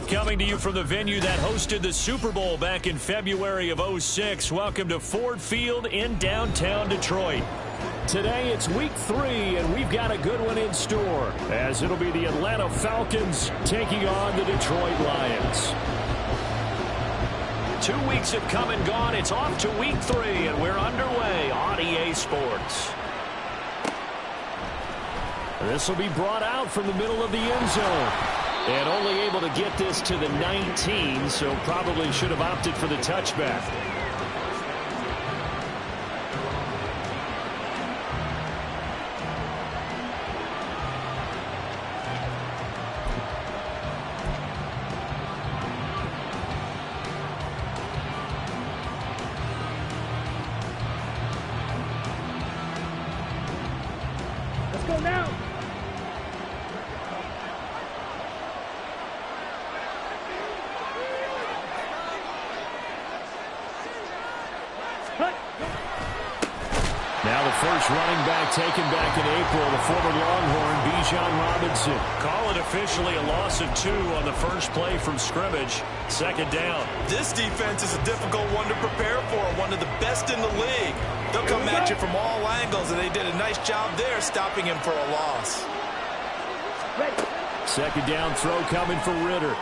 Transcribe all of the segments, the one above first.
Coming to you from the venue that hosted the Super Bowl back in February of '06. Welcome to Ford Field in downtown Detroit. Today it's week 3, and we've got a good one in store, as it'll be the Atlanta Falcons taking on the Detroit Lions. 2 weeks have come and gone. It's off to week 3, and we're underway on EA Sports. This will be brought out from the middle of the end zone. And only able to get this to the 19, so probably should have opted for the touchback. Let's go now. Now the first running back taken back in April, the former Longhorn, Bijan Robinson. Call it officially a loss of 2 on the first play from scrimmage. Second down. This defense is a difficult one to prepare for, one of the best in the league. They'll come at you from all angles, and they did a nice job there stopping him for a loss. Second down throw coming for Ritter.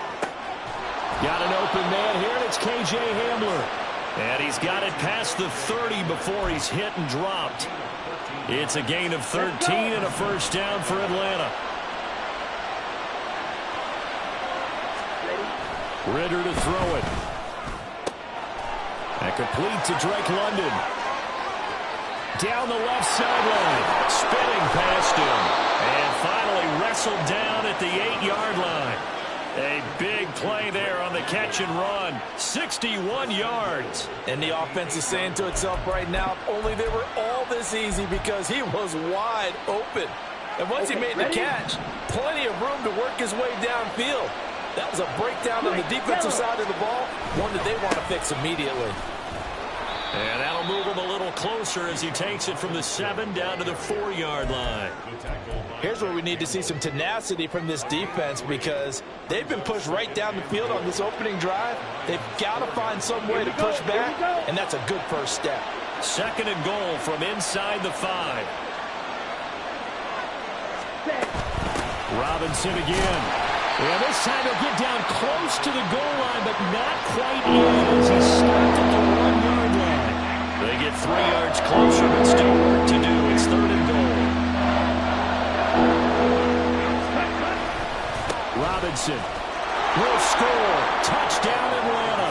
Got an open man here, and it's K.J. Hamler. And he's got it past the 30 before he's hit and dropped. It's a gain of 13 and a first down for Atlanta. Ritter to throw it. And complete to Drake London. Down the left sideline. Spinning past him. And finally wrestled down at the 8-yard line. A big play there on the catch and run. 61 yards. And the offense is saying to itself right now, only they were all this easy because he was wide open. And once he made the catch, plenty of room to work his way downfield. That was a breakdown on the defensive side of the ball, one that they want to fix immediately. And that'll move him a little closer as he takes it from the 7 down to the 4-yard line. Here's where we need to see some tenacity from this defense because they've been pushed right down the field on this opening drive. They've got to find some way to push back, and that's a good first step. Second and goal from inside the 5. Robinson again. And this time he'll get down close to the goal line, but not quite in as he stopped at the 1-yard line. They get 3 yards closer, but still work to do. It's third and goal. Robinson will score. Touchdown, Atlanta.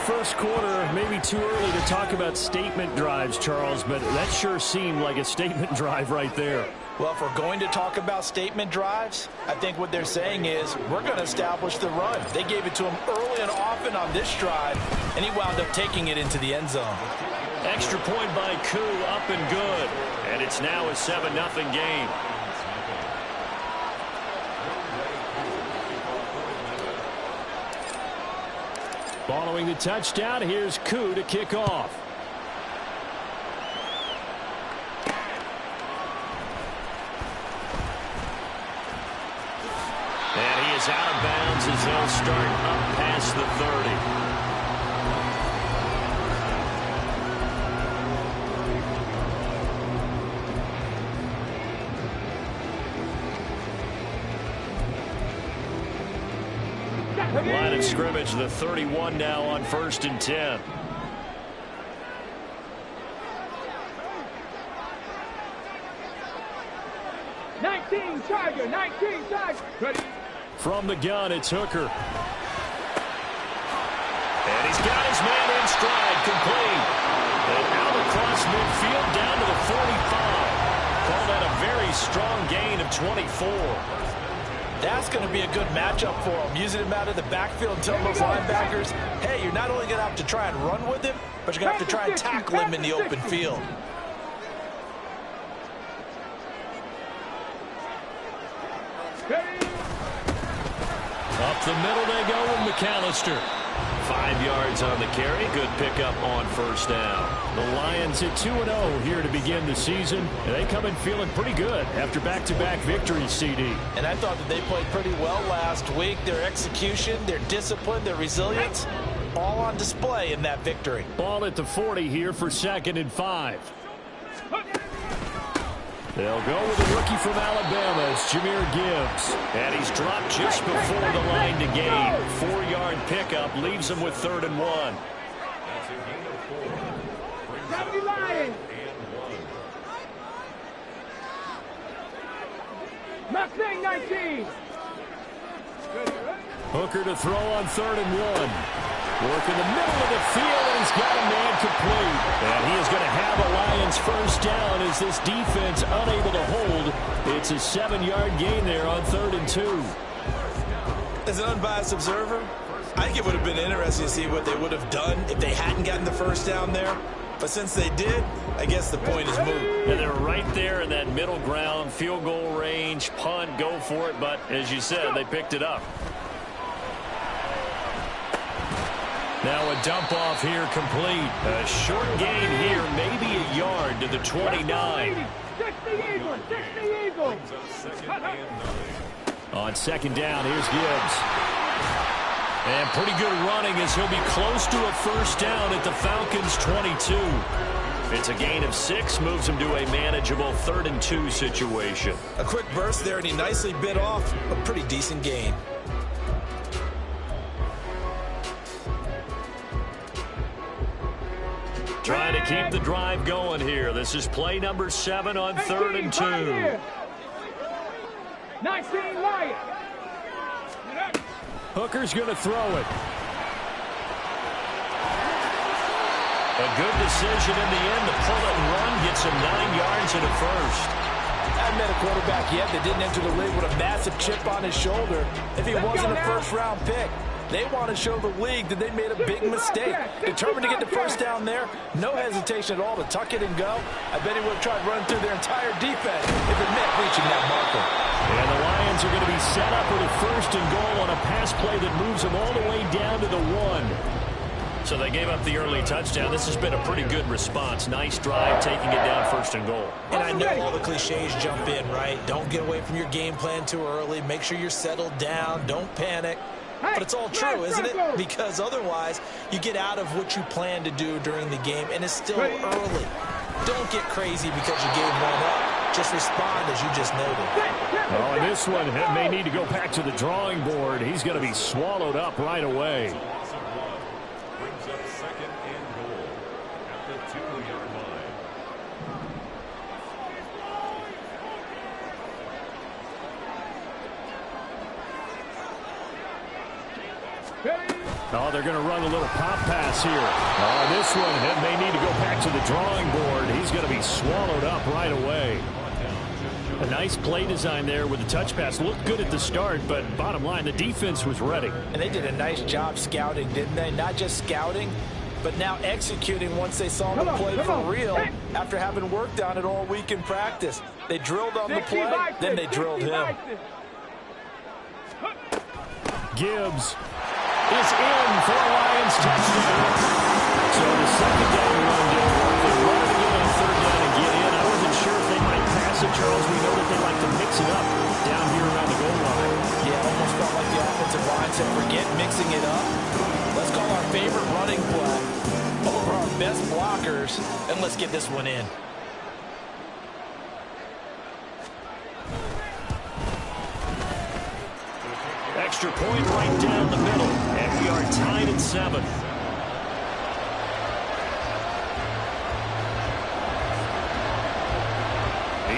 First quarter, maybe too early to talk about statement drives, Charles, but that sure seemed like a statement drive right there. Well, if we're going to talk about statement drives, I think what they're saying is we're going to establish the run. They gave it to him early and often on this drive, and he wound up taking it into the end zone. Extra point by Koo, up and good. And it's now a 7-0 game. Following the touchdown, here's Koo to kick off. And he is out of bounds as they'll start up past the 30. Line of scrimmage, the 31 now on 1st and 10. 19 Tiger, 19 Tiger. Ready? From the gun, it's Hooker. And he's got his man in stride, complete. And out across midfield, down to the 45. Call that a very strong gain of 24. That's going to be a good matchup for him. Using him out of the backfield and telling those linebackers, hey, you're not only going to have to try and run with him, but you're going to have to try and tackle him in the open field. Up the middle they go with McAllister. 5 yards on the carry. Good pickup on first down. The Lions at 2-0 here to begin the season. And they come in feeling pretty good after back-to-back victories, CD. And I thought that they played pretty well last week. Their execution, their discipline, their resilience, all on display in that victory. Ball at the 40 here for 2nd and 5. They'll go with a rookie from Alabama. It's Jahmyr Gibbs. And he's dropped just before the line to gain. 4-yard pickup leaves him with 3rd and 1. Mustang 19. Hooker to throw on 3rd and 1. Work in the middle of the field, and he's got a man complete. And he is going to have a Lions first down as this defense unable to hold. It's a 7-yard gain there on 3rd and 2. As an unbiased observer, I think it would have been interesting to see what they would have done if they hadn't gotten the first down there. But since they did, I guess the point is moot. And they're right there in that middle ground, field goal range, punt, go for it. But as you said, they picked it up. Now a dump off here complete. A short gain here, maybe a yard to the 29. 60 Eagles, 60 Eagles. On 2nd down, here's Gibbs. And pretty good running as he'll be close to a first down at the Falcons' 22. It's a gain of 6, moves him to a manageable 3rd and 2 situation. A quick burst there, and he nicely bit off a pretty decent gain. Trying to keep the drive going here. This is play number 7 on 3rd and 2. 19 Lions. Hooker's going to throw it. A good decision in the end to pull it and run. Gets him 9 yards and a first. I haven't met a quarterback yet that didn't enter the league with a massive chip on his shoulder if he wasn't a first-round pick. They want to show the league that they made a big mistake. Determined to get the first down there. No hesitation at all to tuck it and go. I bet he would have tried running through their entire defense if it meant reaching that marker. And the Lions are going to be set up with a 1st and goal on a pass play that moves them all the way down to the 1. So they gave up the early touchdown. This has been a pretty good response. Nice drive, taking it down 1st and goal. And I know all the cliches jump in, right? Don't get away from your game plan too early. Make sure you're settled down. Don't panic. But it's all true, isn't it? Because otherwise, you get out of what you plan to do during the game, and it's still early. Don't get crazy because you gave one up. Just respond as you just noted. Oh, and this one may need to go back to the drawing board. He's going to be swallowed up right away. Brings up 2nd and goal at the 2-yard line. Oh, they're going to run a little pop pass here. Oh, this one may need to go back to the drawing board. He's going to be swallowed up right away. A nice play design there with the touch pass. Looked good at the start, but bottom line, the defense was ready. And they did a nice job scouting, didn't they? Not just scouting, but now executing once they saw the play for real after having worked on it all week in practice. They drilled on the play, then they drilled him. Gibbs is in for a Lions touchdown. So the 2nd down run didn't work. They wanted to get on 3rd down and get in. I wasn't sure if they might pass it, Charles. We know that they like to mix it up down here around the goal line. Yeah, almost felt like the offensive line said, forget mixing it up. Let's call our favorite running play over our best blockers, and let's get this one in. Extra point right down the middle, and we are tied at 7.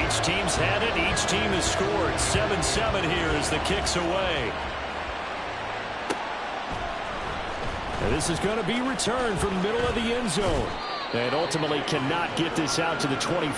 Each Each team's had it. Each team has scored. 7-7 here as the kick's away. And this is going to be returned from the middle of the end zone. And ultimately cannot get this out to the 20.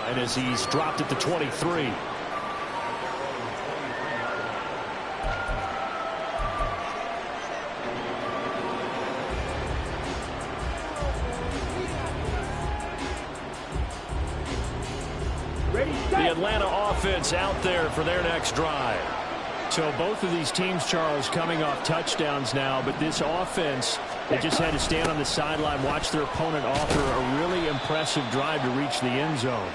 And as he's dropped at the 23. Ready, The set. Atlanta offense out there for their next drive. So both of these teams, Charles, coming off touchdowns now, but this offense, they just had to stand on the sideline, watch their opponent offer a really impressive drive to reach the end zone.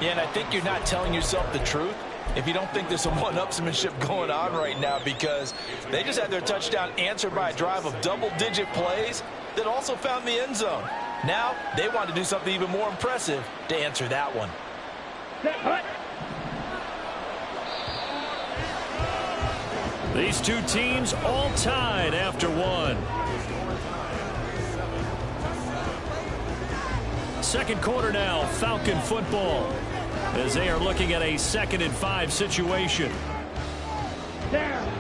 Yeah, and I think you're not telling yourself the truth if you don't think there's some one-upsmanship going on right now, because they just had their touchdown answered by a drive of double-digit plays that also found the end zone. Now they want to do something even more impressive to answer that one. Set, hut. These two teams all tied after one. Second quarter now, Falcon football, as they are looking at a 2nd and 5 situation. Down.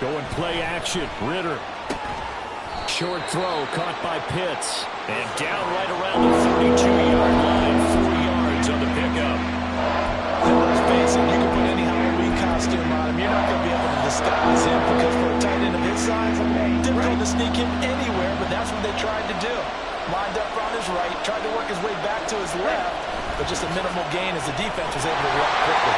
Going play action. Ritter. Short throw caught by Pitts. And down right around the 32-yard line. 4 yards on the pickup. Let's face it, you can put any Halloween costume on him. You're not going to be able to disguise him, because for a tight end of his size, difficult to sneak him anywhere, but that's what they tried to do. Lined up on his right, tried to work his way back to his left, but just a minimal gain as the defense was able to react quickly.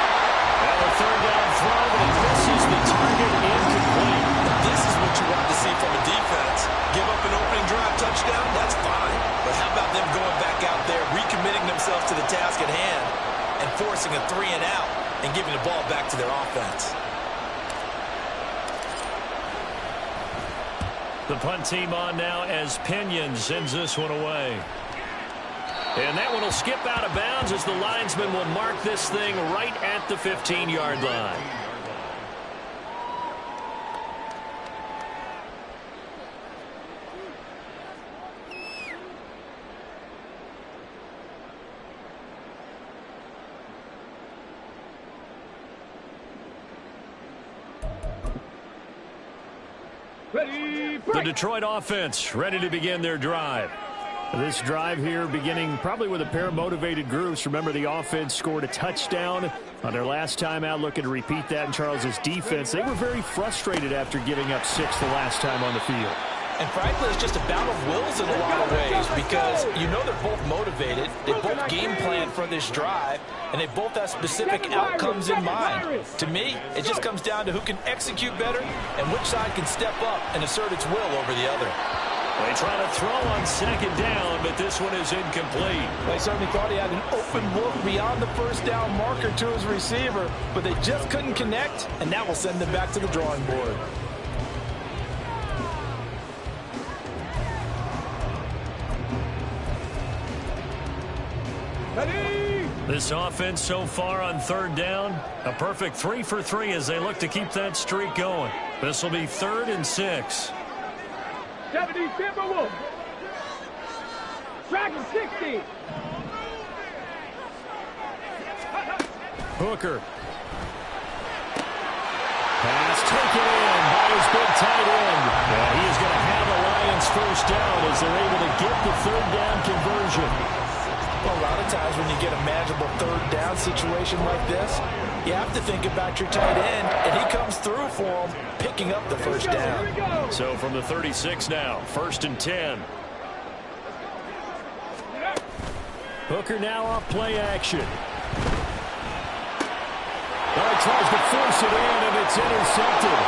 And a 3rd down throw, but he misses the target, incomplete. This is what you want to see from a defense. Give up an opening drive touchdown, that's fine. But how about them going back out there, recommitting themselves to the task at hand, and forcing a 3 and out, and giving the ball back to their offense. The punt team on now as Pinion sends this one away. And that one will skip out of bounds as the linesman will mark this thing right at the 15-yard line. Ready, The break. Detroit offense ready to begin their drive. This drive here beginning probably with a pair of motivated groups. Remember, the offense scored a touchdown on their last time out, looking to repeat that in Charles's defense. They were very frustrated after giving up 6 the last time on the field. And frankly, it's just a battle of wills in a lot of ways, because you know they're both motivated, they both game plan for this drive, and they both have specific outcomes in mind. To me, it just comes down to who can execute better and which side can step up and assert its will over the other. They try to throw on 2nd down, but this one is incomplete. They certainly thought he had an open look beyond the 1st down marker to his receiver, but they just couldn't connect, and that will send them back to the drawing board. Ready. This offense so far on 3rd down, a perfect 3 for 3 as they look to keep that streak going. This will be 3rd and 6. 70 Timberwolves. Dragon 60. Hooker. Pass taken in by his big tight end. And he is going to have the Lions 1st down as they're able to get the 3rd down conversion. Well, a lot of times when you get a manageable 3rd down situation like this, you have to think about your tight end, and he comes through for him, picking up the 1st down. So from the 36 now, 1st and 10. Hooker now off play action. Well, he tries to force it in, and it's intercepted.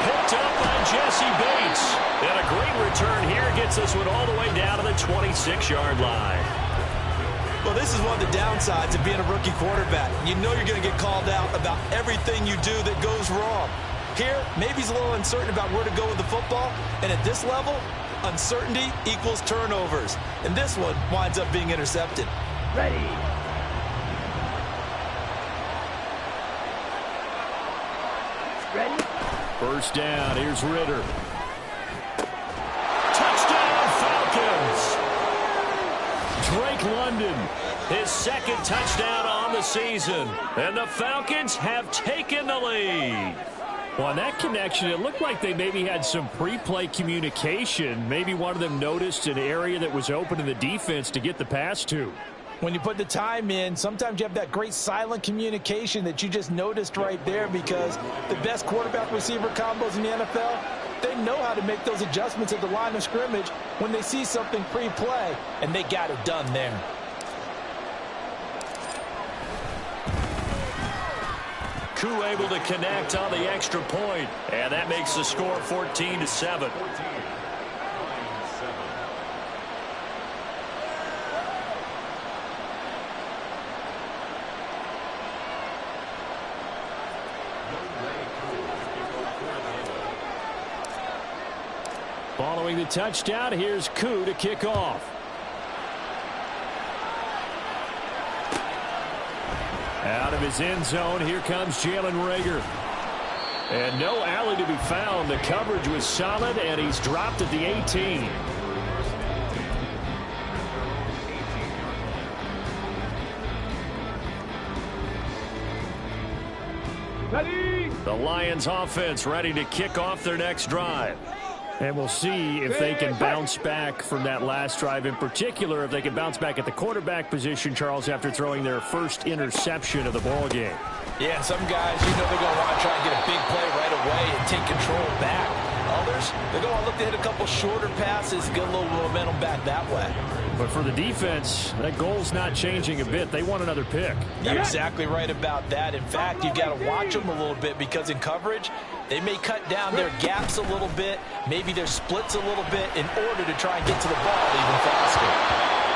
Picked up by Jesse Bates. And a great return here gets this one all the way down to the 26-yard line. Well, this is one of the downsides of being a rookie quarterback. You know you're going to get called out about everything you do that goes wrong. Here, maybe he's a little uncertain about where to go with the football. And at this level, uncertainty equals turnovers. And this one winds up being intercepted. Ready. Ready. First down, here's Ritter. Touchdown, Falcons! Drake London, his second touchdown on the season. And the Falcons have taken the lead. Well, on that connection, it looked like they maybe had some pre-play communication. Maybe one of them noticed an area that was open in the defense to get the pass to. When you put the time in, sometimes you have that great silent communication that you just noticed right there, because the best quarterback-receiver combos in the NFL, they know how to make those adjustments at the line of scrimmage when they see something pre-play, and they got it done there. Koo able to connect on the extra point, and that makes the score 14-7. Following the touchdown, here's Koo to kick off. Out of his end zone, here comes Jalen Reagor. And no alley to be found. The coverage was solid, and he's dropped at the 18. Ready. The Lions offense ready to kick off their next drive. And we'll see if they can bounce back from that last drive, in particular, if they can bounce back at the quarterback position, Charles, after throwing their first interception of the ball game. Yeah, some guys, you know, they're going to want to try and get a big play right away and take control back. Others, they're going to look to hit a couple shorter passes, get a little momentum back that way. But for the defense, that goal's not changing a bit. They want another pick. You're exactly right about that. In fact, you got to watch them a little bit, because in coverage, they may cut down their gaps a little bit, maybe their splits a little bit, in order to try and get to the ball even faster.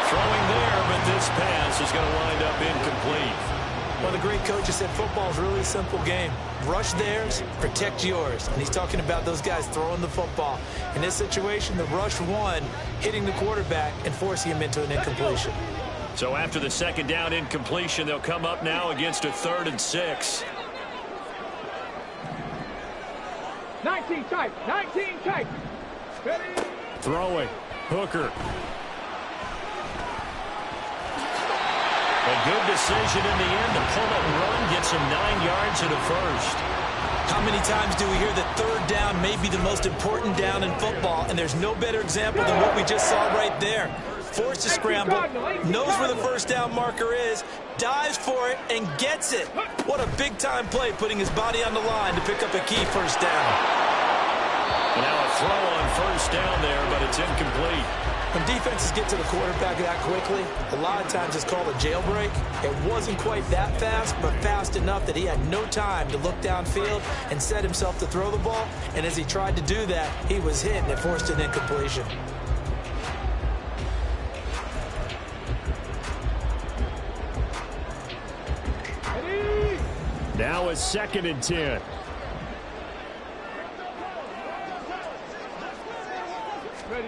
Throwing there, but this pass is going to wind up incomplete. Well, the great coach has said football is really a simple game. Rush theirs, protect yours. And he's talking about those guys throwing the football. In this situation, the rush one, hitting the quarterback and forcing him into an incompletion. So after the second down incompletion, they'll come up now against a 3rd and 6. 19 tight. 19 tight. Ready. Throwing. Hooker. A good decision in the end to pull it and run, gets him 9 yards and a first. How many times do we hear that third down may be the most important down in football, and there's no better example than what we just saw right there. Forced to scramble, knows where the first down marker is, dives for it, and gets it. What a big-time play, putting his body on the line to pick up a key first down. Now a throw on first down there, but it's incomplete. When defenses get to the quarterback that quickly, a lot of times it's called a jailbreak. It wasn't quite that fast, but fast enough that he had no time to look downfield and set himself to throw the ball. And as he tried to do that, he was hit and it forced an incompletion. Ready. Now a 2nd and 10. Ready.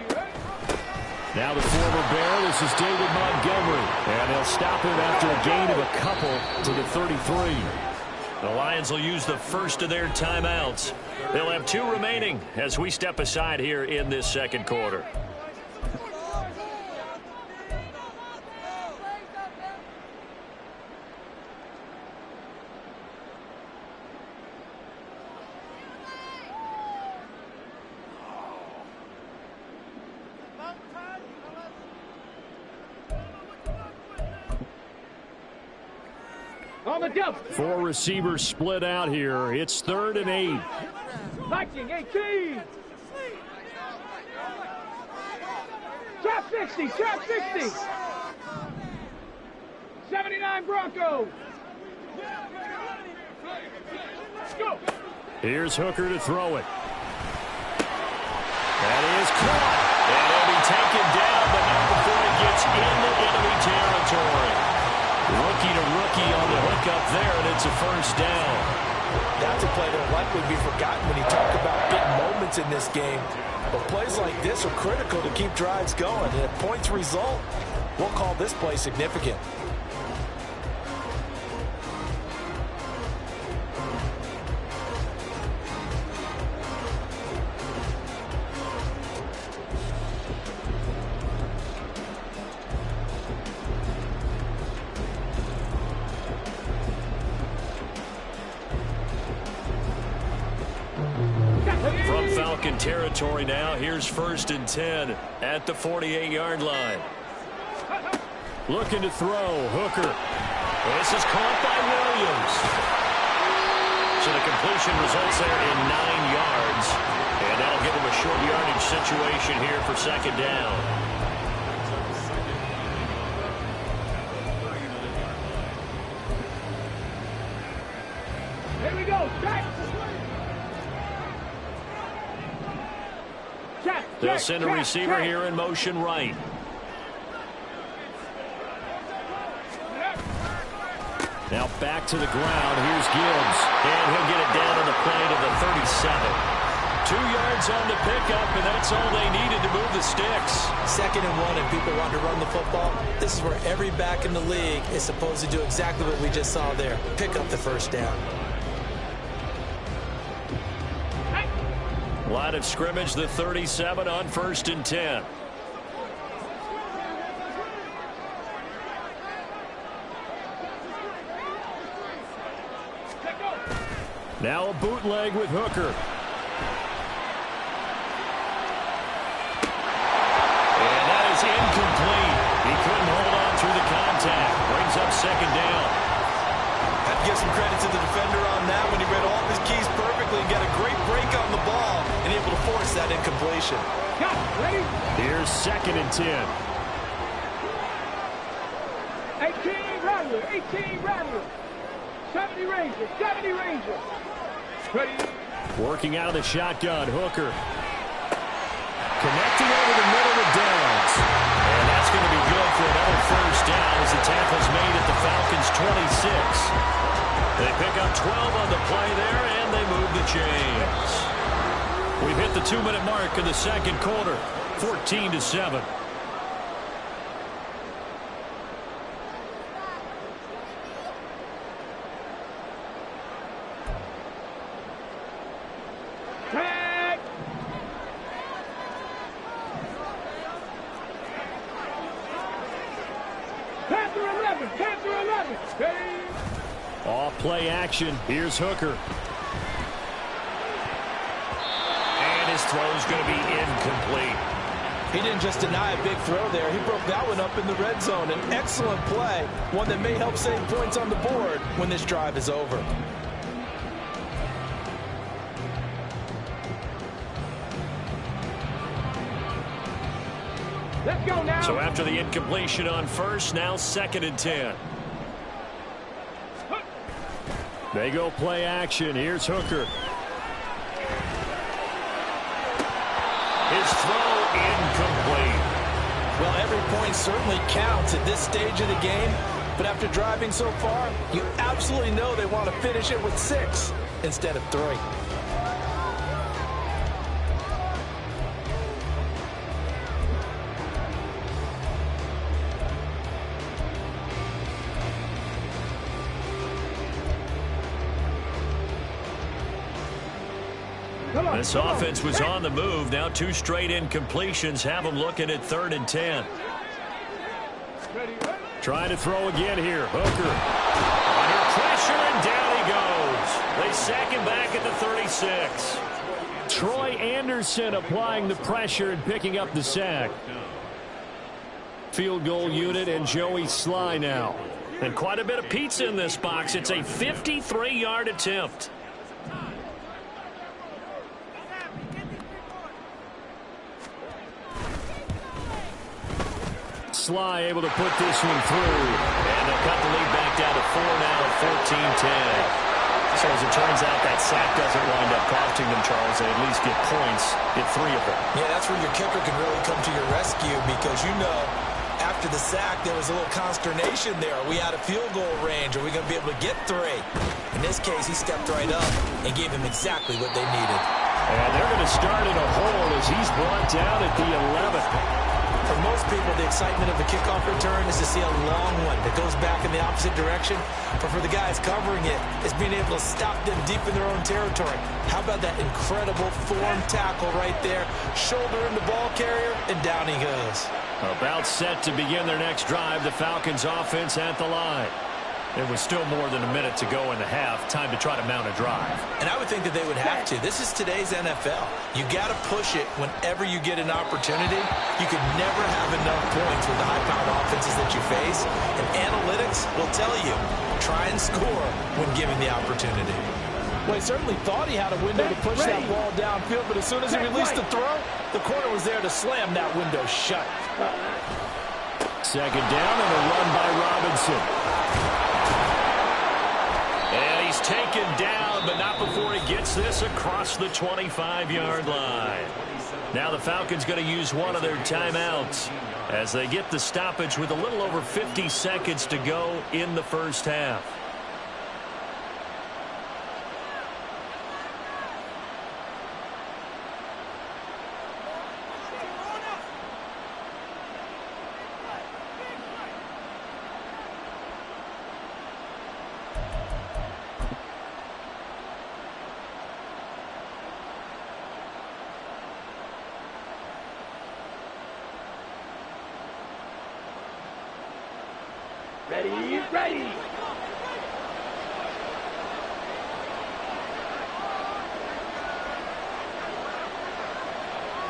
Now the former Bear, this is David Montgomery. And they'll stop him after a gain of a couple to the 33. The Lions will use the first of their timeouts. They'll have 2 remaining as we step aside here in this second quarter. On the jump. 4 receivers split out here. It's 3rd and 8. Liking 18. Trap 60. Trap 60. 79 Broncos. Here's Hooker to throw it. That is caught. And he'll be taken down, but not before he gets into enemy territory. Rookie to rookie on the hookup there, and it's a first down. That's a play that will likely be forgotten when you talk about big moments in this game. But plays like this are critical to keep drives going. And if points result, we'll call this play significant. From Falcon territory now, here's 1st and 10 at the 48-yard line. Looking to throw, Hooker. This is caught by Williams. So the completion results there in 9 yards. And that'll give him a short yardage situation here for 2nd down. Here we go. They'll send a receiver here in motion right. Now back to the ground. Here's Gibbs. And he'll get it down on the play to the 37. 2 yards on the pickup, and that's all they needed to move the sticks. 2nd and 1, and people want to run the football. This is where every back in the league is supposed to do exactly what we just saw there. Pick up the first down. Line of scrimmage, the 37 on 1st and 10. Now a bootleg with Hooker. And that is incomplete. He couldn't hold on through the contact. Brings up 2nd down. Have to give some credit to the defender on that when he read all of his keys perfectly and got a great break on the ball and able to force that incompletion. Ready? Here's 2nd and 10. 18 Rattler, 18 Rattler. 70 Ranger, 70 Ranger. Ready? Working out of the shotgun, Hooker. Connecting over the middle with Downs. And that's going to be good for another first down as the tackle's made at the Falcons' 26. They pick up 12 on the play there, and they move the chains. We've hit the 2-minute mark in the 2nd quarter, 14-7. Tag! Panther 11, Panther 11. Ready? Off play action. Here's Hooker. And his throw's going to be incomplete. He didn't just deny a big throw there. He broke that one up in the red zone. An excellent play, one that may help save points on the board when this drive is over. Let's go now. So after the incompletion on 1st, now 2nd and 10. They go play action. Here's Hooker. His throw incomplete. Well, every point certainly counts at this stage of the game. But after driving so far, you absolutely know they want to finish it with 6 instead of 3. This offense was on the move. Now 2 straight incompletions have them looking at 3rd and 10. Trying to throw again here. Hooker. Under pressure, and down he goes. They sack him back at the 36. Troy Anderson applying the pressure and picking up the sack. Field goal unit and Joey Sly now. And quite a bit of pizza in this box. It's a 53-yard attempt. Sly able to put this one through. And they'll cut the lead back down to 4 now at 14-10. So as it turns out, that sack doesn't wind up costing them, Charles. They at least get points, get 3 of them. Yeah, that's where your kicker can really come to your rescue because, you know, after the sack, there was a little consternation there. Are we out of field goal range? Are we going to be able to get 3? In this case, he stepped right up and gave them exactly what they needed. And they're going to start in a hole as he's brought down at the 11th. For most people, the excitement of the kickoff return is to see a long one that goes back in the opposite direction. But for the guys covering it, it's being able to stop them deep in their own territory. How about that incredible form tackle right there? Shoulder in the ball carrier, and down he goes. About set to begin their next drive, the Falcons offense at the line. There was still more than a minute to go in the half. Time to try to mount a drive. And I would think that they would have to. This is today's NFL. You got to push it whenever you get an opportunity. You could never have enough points with the high-powered offenses that you face. And analytics will tell you, try and score when given the opportunity. Well, he certainly thought he had a window to push that ball downfield, but as soon as he released the throw, the corner was there to slam that window shut. Second down and a run by Robinson. And he's taken down, but not before he gets this across the 25-yard line. Now the Falcons going to use one of their timeouts as they get the stoppage with a little over 50 seconds to go in the first half. Ready.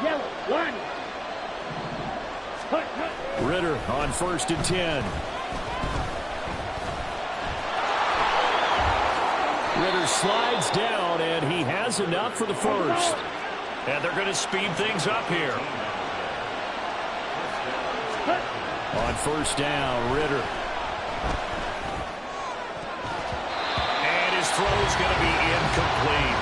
Yellow, 1. Ritter on 1st and 10. Ritter slides down, and he has enough for the first. And they're going to speed things up here. On 1st down, Ritter. And his throw's going to be incomplete.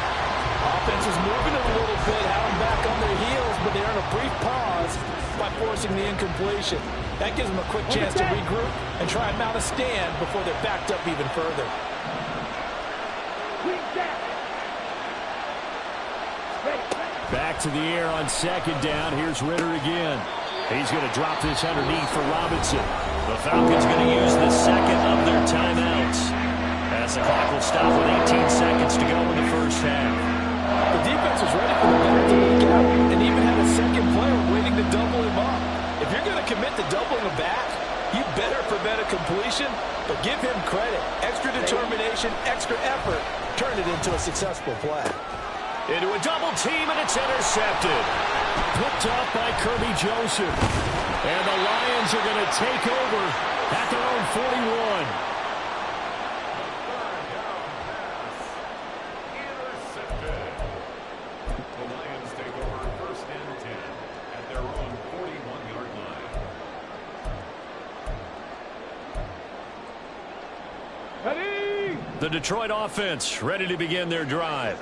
Offense is moving it a little bit, having back on their heels, but they're in a brief pause by forcing the incompletion. That gives them a quick chance to regroup and try and mount a stand before they're backed up even further. Back to the air on 2nd down. Here's Ritter again. He's going to drop this underneath for Robinson. The Falcons going to use the second of their timeouts as the clock will stop with 18 seconds to go in the first half. The defense was ready for the back to look out and even had a second player waiting to double him up. If you're going to commit to doubling him back, you better prevent a completion, but give him credit. Extra determination, extra effort, turn it into a successful play. Into a double team, and it's intercepted. Picked up by Kirby Joseph. And the Lions are going to take over at their own 41. Intercepted. The Lions take over 1st and 10 at their own 41-yard line. Ready. The Detroit offense ready to begin their drive.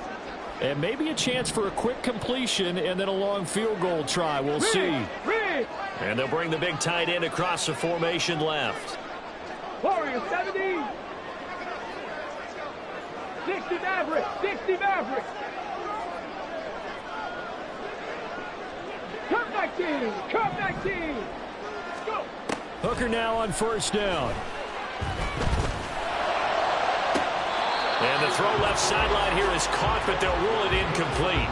And maybe a chance for a quick completion and then a long field goal try. We'll see. And they'll bring the big tight end across the formation left. Warriors 70. 60 Maverick. 60 Maverick. Come 19. Come 19. Go. Hooker now on 1st down. And the throw left sideline here is caught, but they'll rule it incomplete.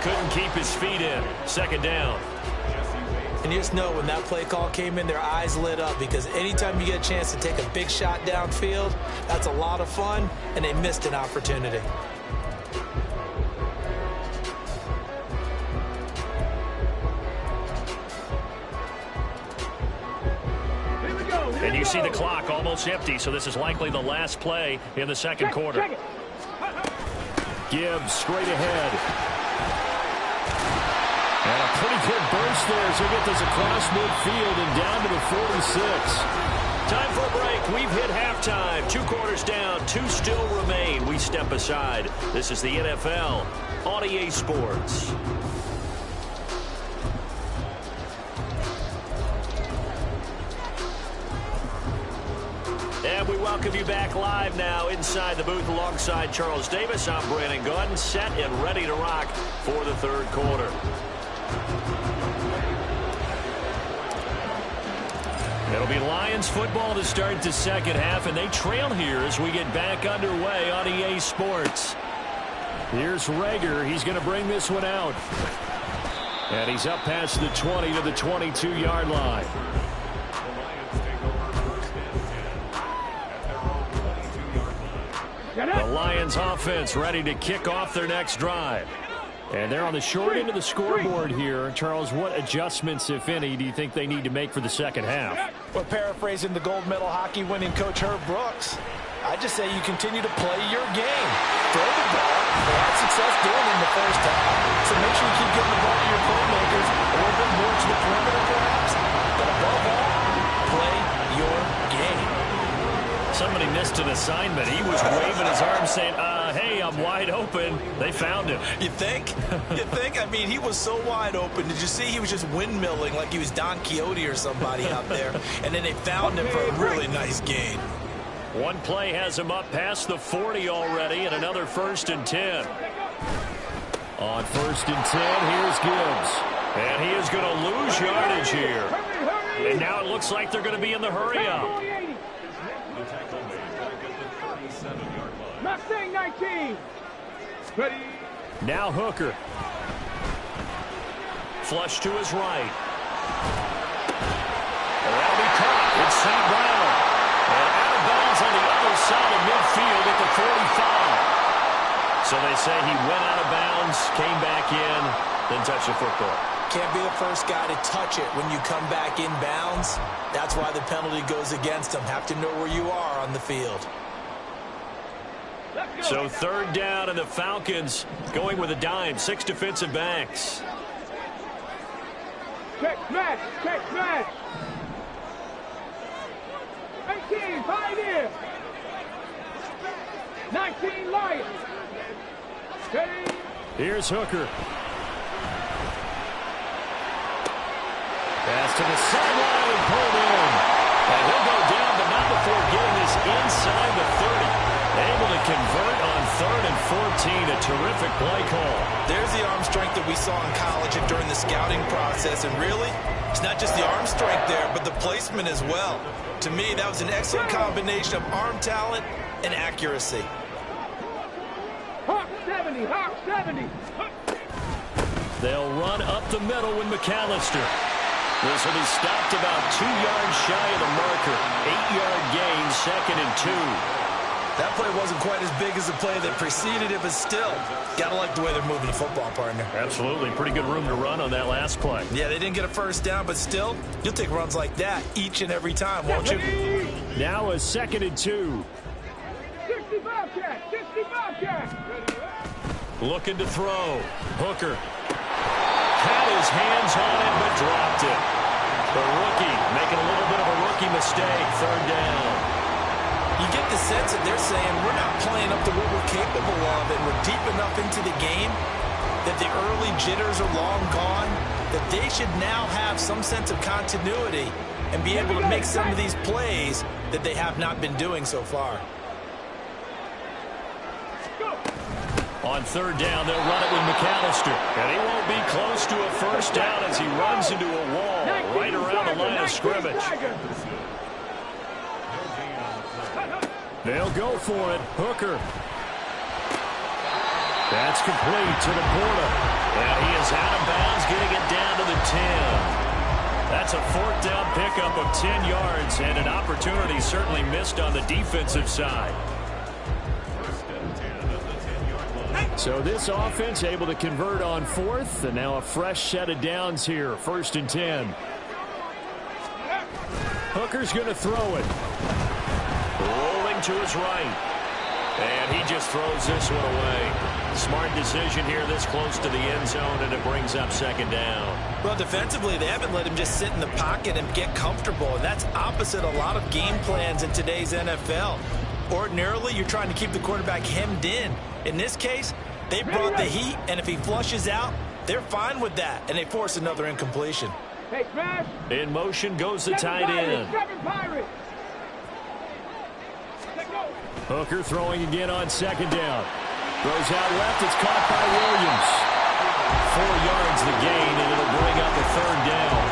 Couldn't keep his feet in. 2nd down. And you just know when that play call came in, their eyes lit up because anytime you get a chance to take a big shot downfield, that's a lot of fun, and they missed an opportunity. And you see the clock almost empty, so this is likely the last play in the second quarter. Gibbs straight ahead. And a pretty good burst there as he gets this across midfield and down to the 46. Time for a break. We've hit halftime. 2 quarters down. 2 still remain. We step aside. This is the NFL on EA Sports. And we welcome you back live now inside the booth alongside Charles Davis. I'm Brandon Gaudin, set and ready to rock for the third quarter. It'll be Lions football to start the second half, and they trail here as we get back underway on EA Sports. Here's Rager. He's going to bring this one out. And he's up past the 20 to the 22-yard line. The Lions offense ready to kick off their next drive. And they're on the short end of the scoreboard here. Charles, what adjustments, if any, do you think they need to make for the second half? Well, paraphrasing the gold medal hockey winning coach Herb Brooks, I just say you continue to play your game. Throw the ball. They had success doing it in the first half. So make sure you keep getting the ball to your playmakers a little bit more to the perimeter, perhaps. But above all, play your game. Somebody missed an assignment. He was waving his arms saying, hey, I'm wide open. They found him. You think? You think? I mean, he was so wide open. Did you see he was just windmilling like he was Don Quixote or somebody out there? And then they found him for a really nice gain. One play has him up past the 40 already, and another 1st and 10. On 1st and 10, here's Gibbs. And he is going to lose yardage here. And now it looks like they're going to be in the hurry-up. Mustang 19. Ready. Now Hooker. Flush to his right. That'll be caught. It's St. Brown. And out of bounds on the other side of midfield at the 45. So they say he went out of bounds, came back in, then touched the football. Can't be the first guy to touch it when you come back in bounds. That's why the penalty goes against him. Have to know where you are on the field. So 3rd down, and the Falcons going with a dime. 6 defensive backs. Check smash. Check smash. 18, Pioneer. 19, Lions. Ready. Here's Hooker. Pass to the sideline and pulled in. And he'll go down, but not before getting this inside the 30. Able to convert on 3rd and 14. A terrific play call. There's the arm strength that we saw in college and during the scouting process. And really, it's not just the arm strength there, but the placement as well. To me, that was an excellent combination of arm talent and accuracy. Hawk 70. Hawk 70. They'll run up the middle with McAllister. This will be stopped about 2 yards shy of the marker. 8-yard gain, 2nd and 2. That play wasn't quite as big as the play that preceded it, but still, gotta like the way they're moving the football, partner. Absolutely. Pretty good room to run on that last play. Yeah, they didn't get a first down, but still, you'll take runs like that each and every time, won't you? Now a 2nd and 2. 60 Bobcat. 60 Bobcat. Looking to throw. Hooker. Had his hands on it, but dropped it. The rookie making a little bit of a rookie mistake. 3rd down. You get the sense that they're saying we're not playing up to what we're capable of, and we're deep enough into the game that the early jitters are long gone, that they should now have some sense of continuity and be able to make some of these plays that they have not been doing so far. On 3rd down, they'll run it with McAllister. And he won't be close to a first down as he runs into a wall right around the line of scrimmage. They'll go for it. Hooker. That's complete to Laporta. And he is out of bounds, getting it down to the 10. That's a 4th down pickup of 10 yards, and an opportunity certainly missed on the defensive side. So this offense able to convert on 4th, and now a fresh set of downs here. 1st and 10. Hooker's going to throw it. Rolling to his right. And he just throws this one away. Smart decision here this close to the end zone, and it brings up second down. Well, defensively, they haven't let him just sit in the pocket and get comfortable, and that's opposite a lot of game plans in today's NFL. Ordinarily, you're trying to keep the quarterback hemmed in. In this case, they brought the heat, and if he flushes out, they're fine with that, and they force another incompletion. Hey, Smash. In motion goes the tight end. Hooker throwing again on second down. Throws out left. It's caught by Williams. 4 yards the gain, and it'll bring up a third down.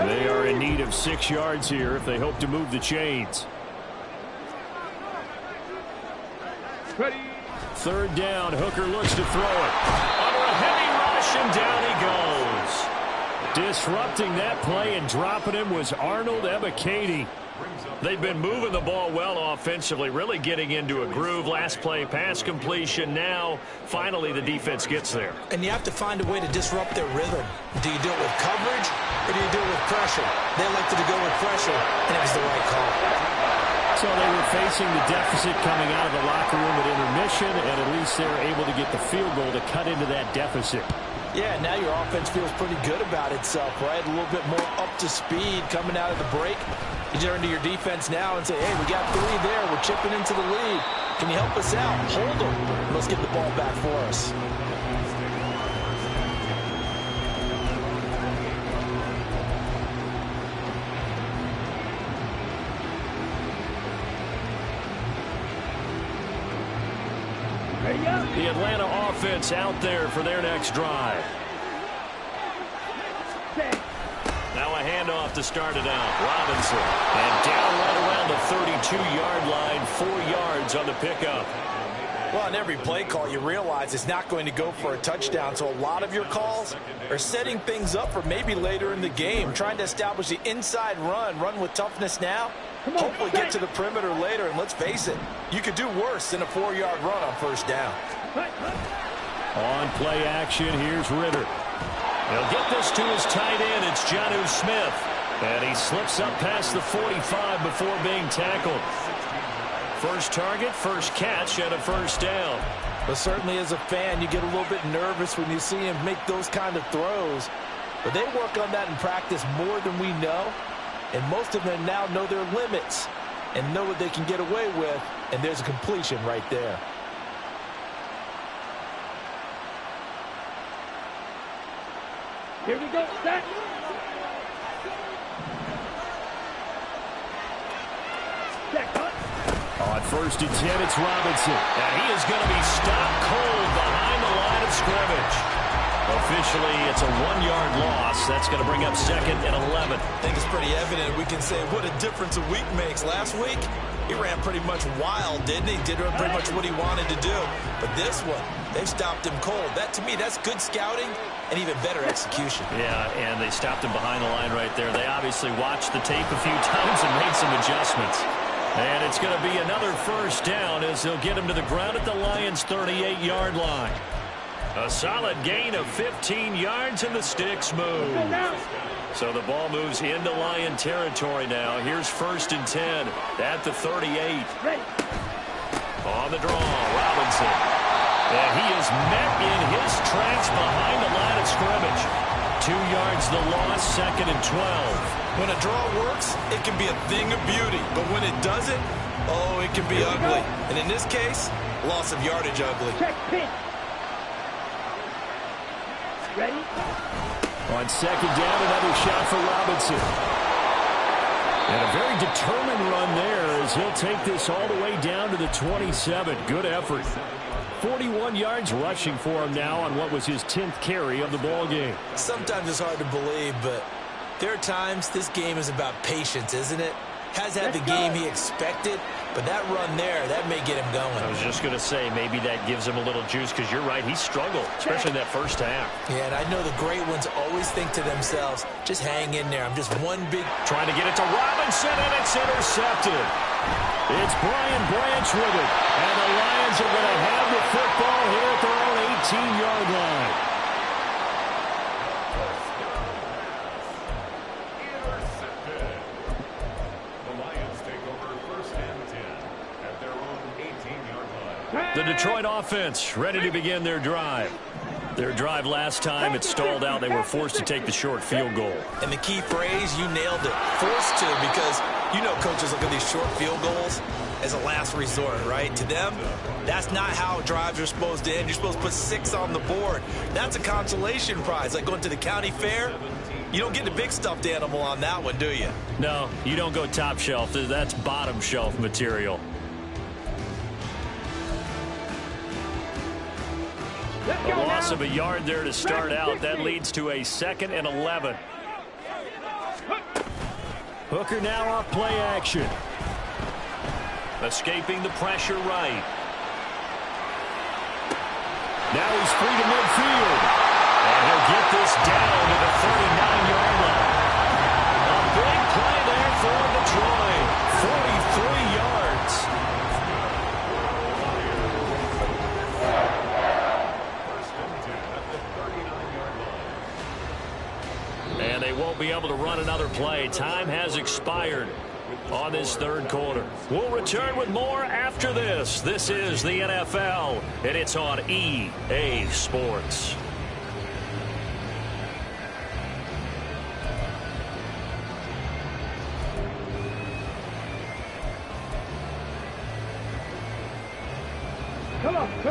They are in need of 6 yards here if they hope to move the chains. Ready. Third down. Hooker looks to throw it. Under a heavy rush, and down he goes. Disrupting that play and dropping him was Arnold Ebiketie. They've been moving the ball well offensively, really getting into a groove. Last play, pass completion. Now, finally, the defense gets there. And you have to find a way to disrupt their rhythm. Do you do it with coverage, or do you do it with pressure? They elected to go with pressure, and it was the right call. So they were facing the deficit coming out of the locker room at intermission, and at least they were able to get the field goal to cut into that deficit. Yeah, now your offense feels pretty good about itself, right? A little bit more up to speed coming out of the break. You turn to your defense now and say, hey, we got 3 there. We're chipping into the lead. Can you help us out? Hold them. Let's get the ball back for us. The Atlanta offense out there for their next drive. Now a handoff to start it out. Robinson. And down right around the 32-yard line. 4 yards on the pickup. Well, on every play call, you realize it's not going to go for a touchdown. So a lot of your calls are setting things up for maybe later in the game. Trying to establish the inside run with toughness now. Hopefully get to the perimeter later, and let's face it, you could do worse than a 4-yard run on first down. On play action, here's Ritter. He'll get this to his tight end. It's Jonnu Smith. And he slips up past the 45 before being tackled. First target, first catch, and a first down. But certainly as a fan, you get a little bit nervous when you see him make those kind of throws. But they work on that in practice more than we know. And most of them now know their limits and know what they can get away with. And there's a completion right there. Here we go. Set. On first and 10, it's Robinson. And he is going to be stopped cold behind the line of scrimmage. Officially, it's a 1-yard loss. That's going to bring up second and 11. I think it's pretty evident. We can say what a difference a week makes. Last week, he ran pretty much wild, didn't he? Did pretty much what he wanted to do. But this one, they've stopped him cold. That, to me, that's good scouting and even better execution. Yeah, and they stopped him behind the line right there. They obviously watched the tape a few times and made some adjustments. And it's going to be another first down as they'll get him to the ground at the Lions' 38-yard line. A solid gain of 15 yards, and the sticks move. So the ball moves into Lion territory now. Here's first and 10 at the 38. On the draw, Robinson. And he is met in his tracks behind the line of scrimmage. 2 yards the loss, second and 12. When a draw works, it can be a thing of beauty. But when it doesn't, oh, it can be ugly. And in this case, loss of yardage ugly. Check pitch. Ready? On second down, another shot for Robinson. And a very determined run there as he'll take this all the way down to the 27. Good effort. 41 yards rushing for him now on what was his 10th carry of the ball game. Sometimes it's hard to believe, but there are times this game is about patience, isn't it? Has had the game he expected, but that run there, that may get him going. I was just going to say, maybe that gives him a little juice, because you're right, he struggled, especially in that first half. Yeah, and I know the great ones always think to themselves, just hang in there. I'm just one big... Trying to get it to Robinson, and it's intercepted. It's Brian Branch with it, and the Lions are going to have the football here at their own 18-yard line. The Detroit offense ready to begin their drive. Their drive last time, it stalled out. They were forced to take the short field goal. And the key phrase, you nailed it. Forced to, because you know coaches look at these short field goals as a last resort, right? To them, that's not how drives are supposed to end. You're supposed to put 6 on the board. That's a consolation prize, like going to the county fair. You don't get the big stuffed animal on that one, do you? No, you don't go top shelf. That's bottom shelf material. A loss of a yard there to start out. That leads to a 2nd and 11. Hooker now off play action. Escaping the pressure right. Now he's free to midfield. And he'll get this down to the 39-yard line. A big play there for Detroit. 43 yards. And they won't be able to run another play. Time has expired on this third quarter. We'll return with more after this. This is the NFL, and it's on EA Sports.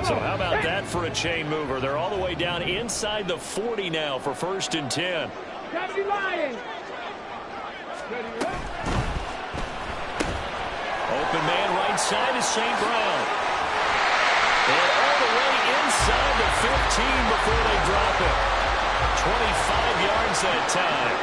So how about that for a chain mover? They're all the way down inside the 40 now for 1st and 10. Open man right side is St. Brown. And all the way inside the 15 before they drop it. 25 yards that time.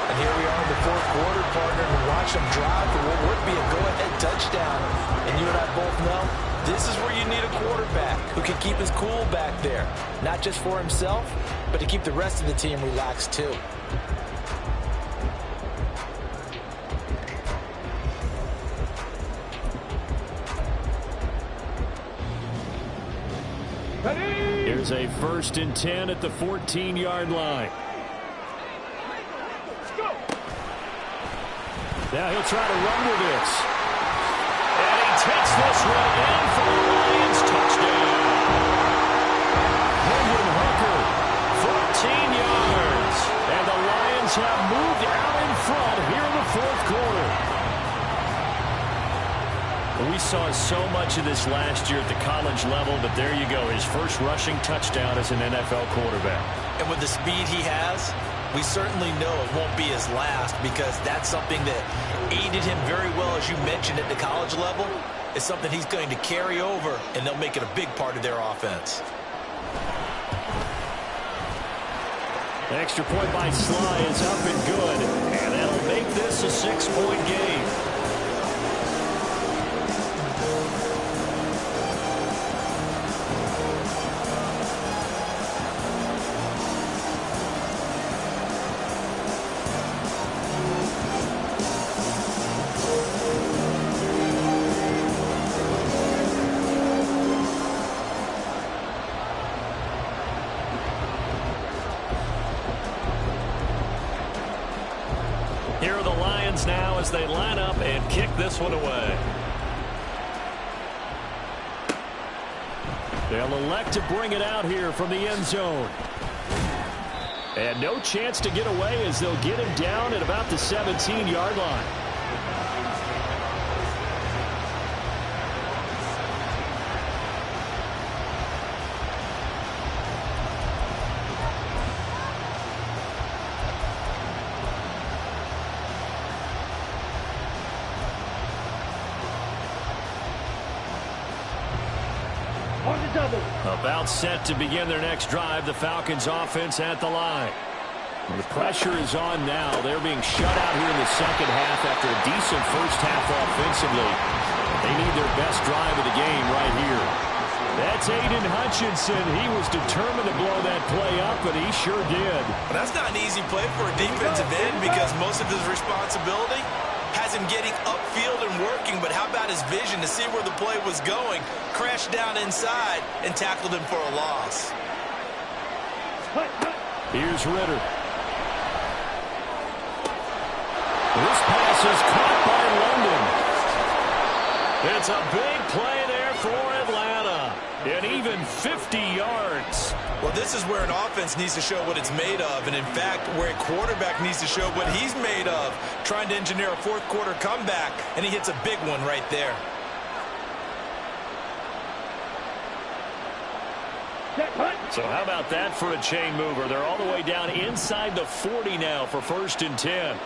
And here we are in the 4th quarter, partner, and watch them drive for what would be a go-ahead touchdown. And you and I both know this is where you need a quarterback who can keep his cool back there. Not just for himself, but to keep the rest of the team relaxed too. Here's a 1st and 10 at the 14-yard line. Now he'll try to run with this. And he takes this one in for the Lions touchdown. Hendon Hooker, 14 yards. And the Lions have moved out in front here in the 4th quarter. We saw so much of this last year at the college level, but there you go. His first rushing touchdown as an NFL quarterback. And with the speed he has, we certainly know it won't be his last, because that's something that aided him very well, as you mentioned, at the college level. It's something he's going to carry over, and they'll make it a big part of their offense. The extra point by Sly is up and good, and that'll make this a 6-point game. Here are the Lions now as they line up and kick this one away. They'll elect to bring it out here from the end zone. And no chance to get away as they'll get him down at about the 17-yard line. About set to begin their next drive. The Falcons offense at the line. The pressure is on now. They're being shut out here in the second half after a decent first half offensively. They need their best drive of the game right here. That's Aiden Hutchinson. He was determined to blow that play up, and he sure did. Well, that's not an easy play for a defensive end, because most of his responsibility has him getting upfield and working, but how about his vision to see where the play was going, crashed down inside, and tackled him for a loss. Here's Ritter. This pass is caught by London. It's a big play there for Atlanta. and even 50 yards. Well, this is where an offense needs to show what it's made of, and in fact, where a quarterback needs to show what he's made of, trying to engineer a fourth quarter comeback, and he hits a big one right there. So how about that for a chain mover? They're all the way down inside the 40 now for 1st and 10.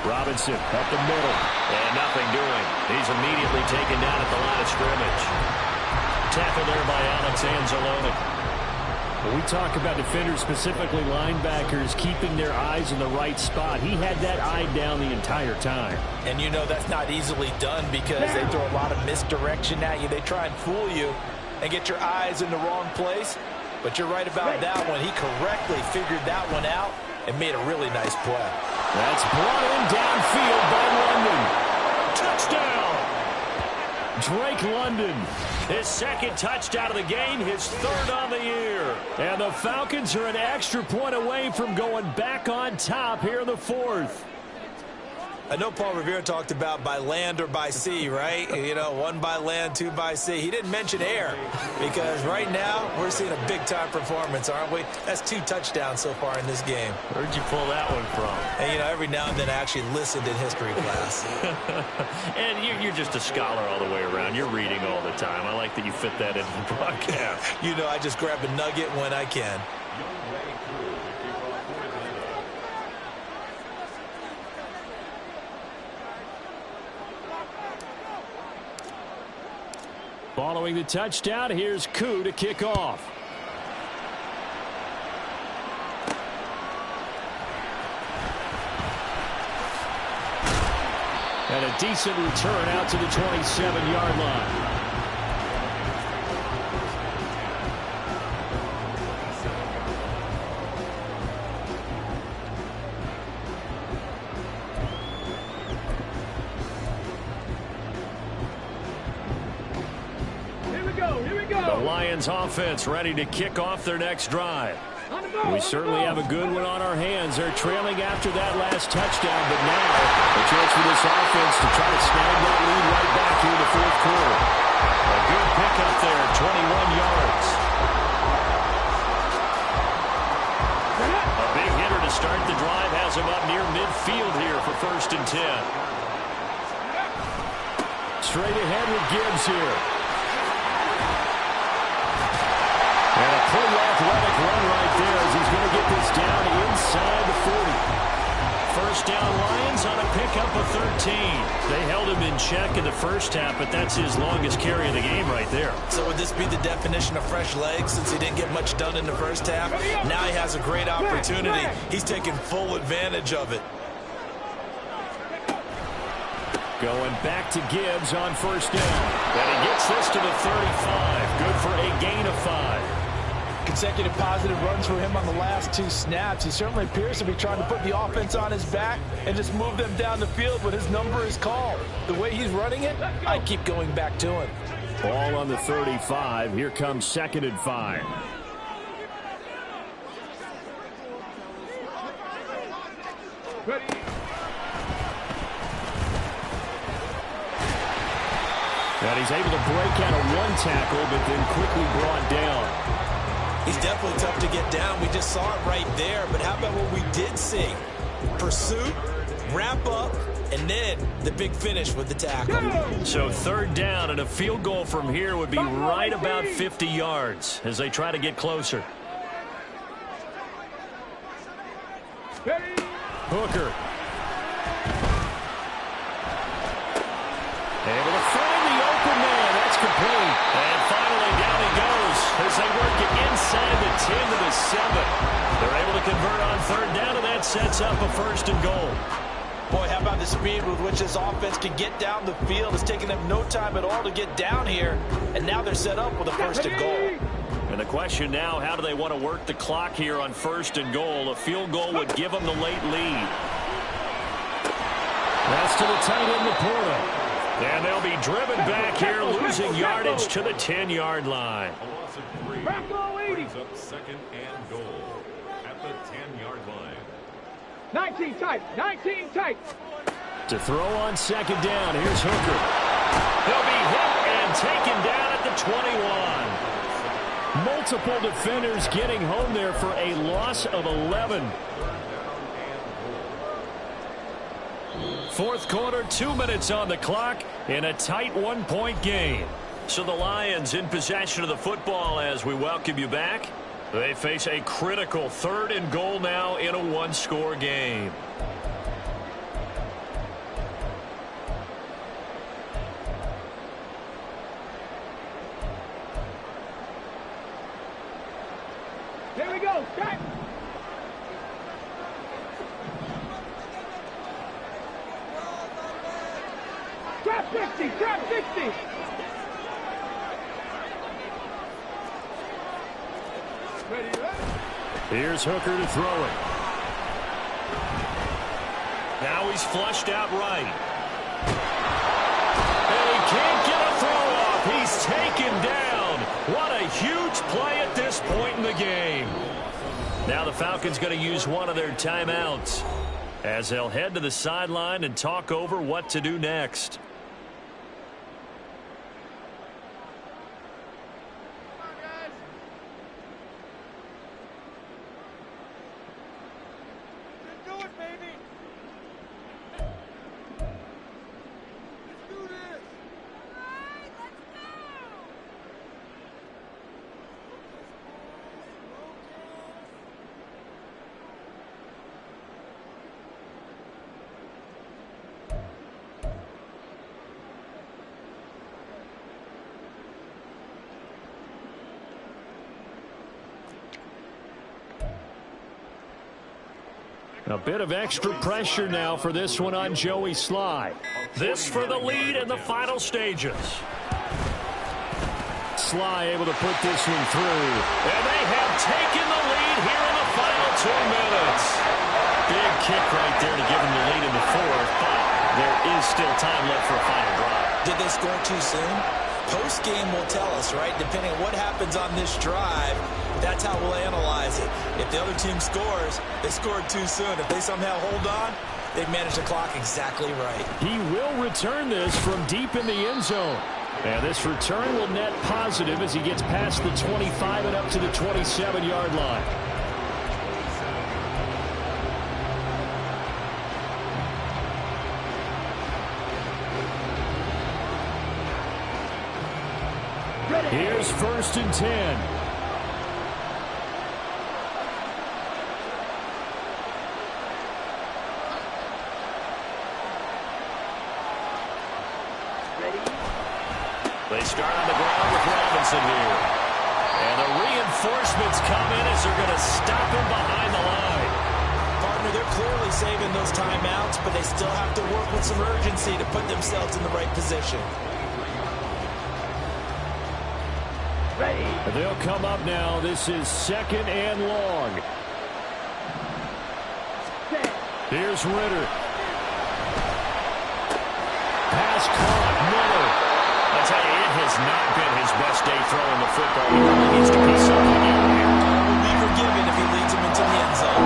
Robinson up the middle, and nothing doing. He's immediately taken down at the line of scrimmage. Tackle there by Alex Anzalone. When we talk about defenders, specifically linebackers, keeping their eyes in the right spot, he had that eye down the entire time. And you know that's not easily done because they throw a lot of misdirection at you. They try and fool you and get your eyes in the wrong place. But you're right about that one. He correctly figured that one out and made a really nice play. That's brought in downfield by London. Touchdown! Drake London, his 2nd touchdown of the game, his 3rd on the year. And the Falcons are an extra point away from going back on top here in the 4th. I know Paul Revere talked about by land or by sea, right? You know, 1 by land, 2 by sea. He didn't mention air because right now we're seeing a big-time performance, aren't we? That's 2 touchdowns so far in this game. Where'd you pull that one from? And, you know, every now and then I actually listened in history class. And you're just a scholar all the way around. You're reading all the time. I like that you fit that into the broadcast. You know, I just grab a nugget when I can. Following the touchdown, here's Koo to kick off. And a decent return out to the 27-yard line. Offense ready to kick off their next drive. We certainly have a good one on our hands. They're trailing after that last touchdown, but now a chance for this offense to try to snag that lead right back here in the 4th quarter. A good pickup there, 21 yards. A big hitter to start the drive has him up near midfield here for 1st and 10. Straight ahead with Gibbs here. And a pretty athletic run right there as he's going to get this down inside the 40. 1st down Lions on a pickup of 13. They held him in check in the 1st half, but that's his longest carry of the game right there. So would this be the definition of fresh legs since he didn't get much done in the 1st half? Now he has a great opportunity. He's taking full advantage of it. Going back to Gibbs on 1st down. And he gets this to the 35. Good for a gain of 5. Consecutive positive runs for him on the last 2 snaps. He certainly appears to be trying to put the offense on his back and just move them down the field when his number is called. The way he's running it, I keep going back to him. Ball on the 35. Here comes 2nd and 5. Ready. And he's able to break out of 1 tackle, but then quickly brought down. He's definitely tough to get down. We just saw it right there. But how about what we did see? Pursuit, wrap up, and then the big finish with the tackle. So 3rd down and a field goal from here would be right about 50 yards as they try to get closer. Hooker. Able to find the open man. That's complete. And finally down he goes as they work it inside the 10 to the 7. They're able to convert on 3rd down, and that sets up a 1st and goal. Boy, how about the speed with which this offense can get down the field? It's taking them no time at all to get down here, and now they're set up with a 1st and goal. And the question now, how do they want to work the clock here on 1st and goal? A field goal would give them the late lead. That's to the tight end, Laporta. And they'll be driven back here, losing yardage to the 10-yard line. A loss of 3 brings up 2nd and goal at the 10-yard line. 19 tight, 19 tight. To throw on 2nd down, here's Hooker. He'll be hit and and taken down at the 21. Multiple defenders getting home there for a loss of 11. Fourth quarter, 2 minutes on the clock in a tight one-point game. So the Lions in possession of the football as we welcome you back. They face a critical 3rd and goal now in a one-score game. Here we go. Start. Drop 60. Drop 60. Ready, ready. Here's Hooker to throw it. Now he's flushed out right. And he can't get a throw off. He's taken down. What a huge play at this point in the game. Now the Falcons going to use one of their timeouts as they'll head to the sideline and talk over what to do next. A bit of extra pressure now for this one on Joey Sly. This for the lead in the final stages. Sly able to put this one through. And they have taken the lead here in the final 2 minutes. Big kick right there to give them the lead in the 4th, but there is still time left for a final drive. Did they score too soon? Post-game will tell us, right? Depending on what happens on this drive, that's how we'll analyze it. If the other team scores, they scored too soon. If they somehow hold on, they've managed the clock exactly right. He will return this from deep in the end zone. And this return will net positive as he gets past the 25 and up to the 27-yard line. Here's 1st and 10. They start on the ground with Robinson here. And the reinforcements come in as they're going to stop him behind the line. Partner, they're clearly saving those timeouts, but they still have to work with some urgency to put themselves in the right position. Ready. They'll come up now. This is 2nd and long. Here's Ritter. Pass caught. Miller. I tell you, it has not been his best day throwing the football. He really needs to put something in here. Will be forgiven if he leads him into the end zone.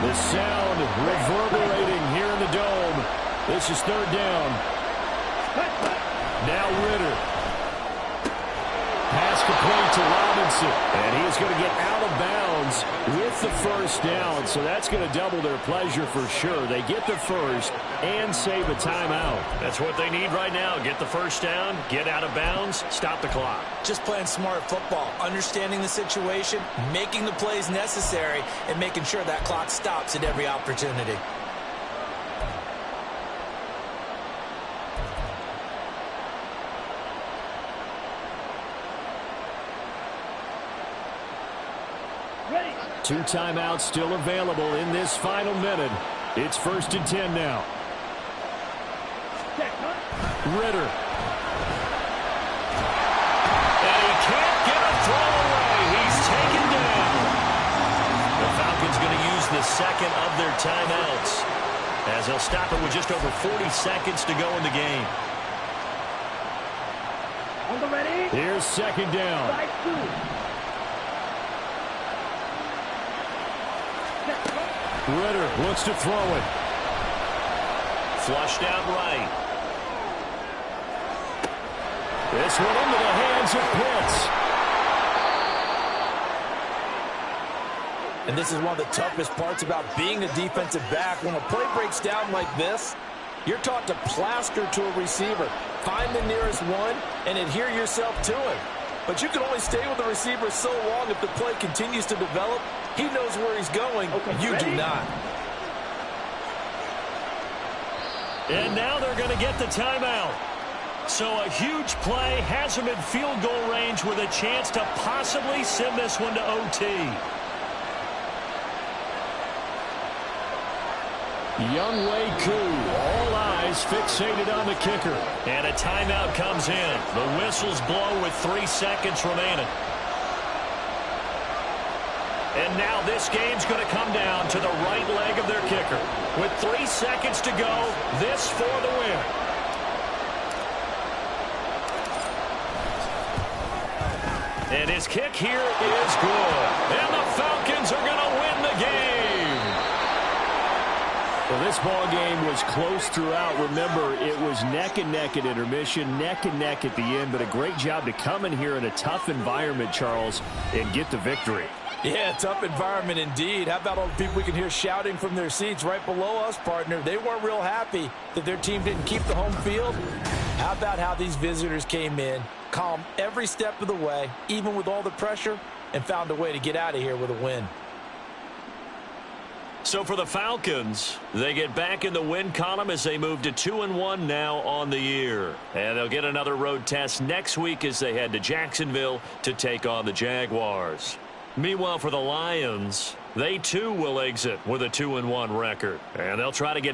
The sound reverberating here in the dome. This is 3rd down. Now Ritter. Pass complete to Robinson. And he is going to get out of bounds with the 1st down. So that's going to double their pleasure for sure. They get the 1st and save a timeout. That's what they need right now. Get the 1st down, get out of bounds, stop the clock. Just playing smart football, understanding the situation, making the plays necessary, and making sure that clock stops at every opportunity. Ready. 2 timeouts still available in this final minute. It's 1st and 10 now. Ritter. And he can't get a throw away. He's taken down. The Falcons going to use the 2nd of their timeouts as they'll stop it with just over 40 seconds to go in the game. On the ready. Here's 2nd down. Side 2. Ritter looks to throw it. Flushed out right. This one into the hands of Pitts. And this is one of the toughest parts about being a defensive back. When a play breaks down like this, you're taught to plaster to a receiver. Find the nearest one and adhere yourself to him. But you can only stay with the receiver so long if the play continues to develop. He knows where he's going. You do not. And now they're going to get the timeout. So a huge play has him in field goal range with a chance to possibly send this one to OT. Younghoe Koo, all eyes fixated on the kicker. And a timeout comes in. The whistles blow with 3 seconds remaining. And now this game's going to come down to the right leg of their kicker. With 3 seconds to go, this for the win. And his kick here is good. And the Falcons are going to win the game. Well, this ball game was close throughout. Remember, it was neck and neck at intermission, neck and neck at the end, but a great job to come in here in a tough environment, Charles, and get the victory. Yeah, tough environment indeed. How about all the people we can hear shouting from their seats right below us, partner? They weren't real happy that their team didn't keep the home field. How about how these visitors came in, calm every step of the way, even with all the pressure, and found a way to get out of here with a win. So for the Falcons, they get back in the win column as they move to 2-1 now on the year. And they'll get another road test next week as they head to Jacksonville to take on the Jaguars. Meanwhile, for the Lions, they too will exit with a 2-1 record. And they'll try to get